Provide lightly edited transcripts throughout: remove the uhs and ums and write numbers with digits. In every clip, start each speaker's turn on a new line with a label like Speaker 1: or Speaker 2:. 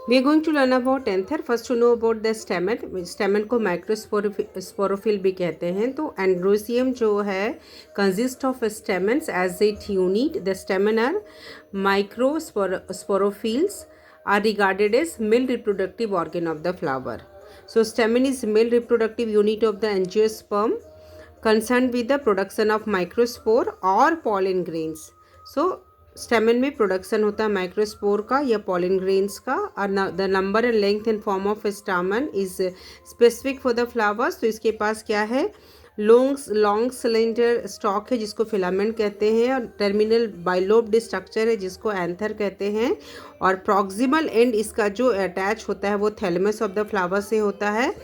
Speaker 1: We are going to learn about anther. First to know about the stamen. Stamen को microsporophyll भी कहते हैं. तो एंड्रोसियम जो है consist of stamens as it unit. The stamen are microsporophylls are regarded as male reproductive organ of the flower. So stamen is male reproductive unit of the angiosperm concerned with the production of microspore or pollen grains. So stamen में production होता है microspore का या pollen grains का. और the number and length and form of stamen is specific for the flowers. तो इसके पास क्या है, लॉन्ग सिलेंडर स्टॉक है जिसको फिलामेंट कहते हैं, और टर्मिनल बाइलोब्ड स्ट्रक्चर है जिसको एंथर कहते हैं, और प्रॉक्सिमल एंड इसका जो अटैच होता है वो थैलेमस ऑफ द फ्लावर से होता है.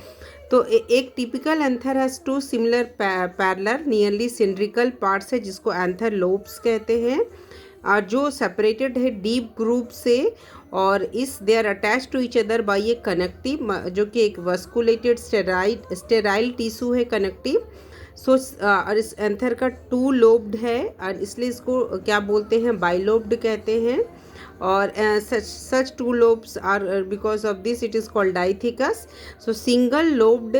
Speaker 1: तो एक typical anther has two similar parallel nearly cylindrical parts है जिसको एंथर लोब्स कहते हैं, और जो सेपरेटेड है डीप ग्रुप से, और इस they are attach to each other by a connective, जो कि एक वस्कुलेटेड स्टेराइल टिश्यू है कनेक्टिव. सो और इस एंथर का 2 लोब्ड है, और इसलिए इसको क्या बोलते हैं, बाइलोब्ड कहते हैं. और such 2 lobes are because of this it is called dithecus. So single lobed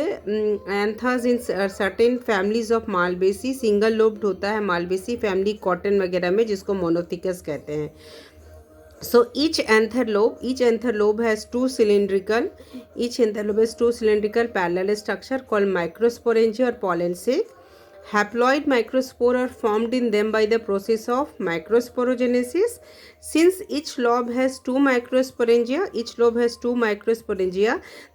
Speaker 1: anthers in certain families of malvaceae. single lobed होता है malvaceae family cotton वगैरह में, जिसको monothecus कहते हैं. So each anther lobe has 2 cylindrical, parallel structure called microsporangia or pollen sac. Haploid microspore are formed in them by the process of microsporogenesis. Since each lobe has 2 microsporangia,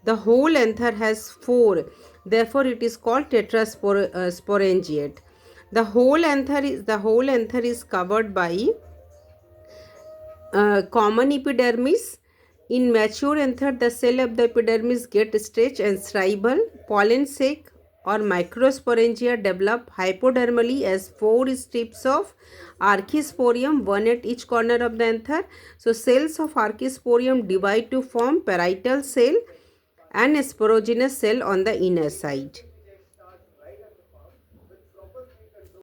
Speaker 1: the whole anther has 4. Therefore, it is called tetrasporangiate. The whole anther is covered by common epidermis. In mature anther, the cell of the epidermis get stretched and shrivel. Pollen sac or microsporangia develop hypodermally as 4 strips of archisporium, one at each corner of the anther. So cells of archisporium divide to form parietal cell and sporogenous cell on the inner side.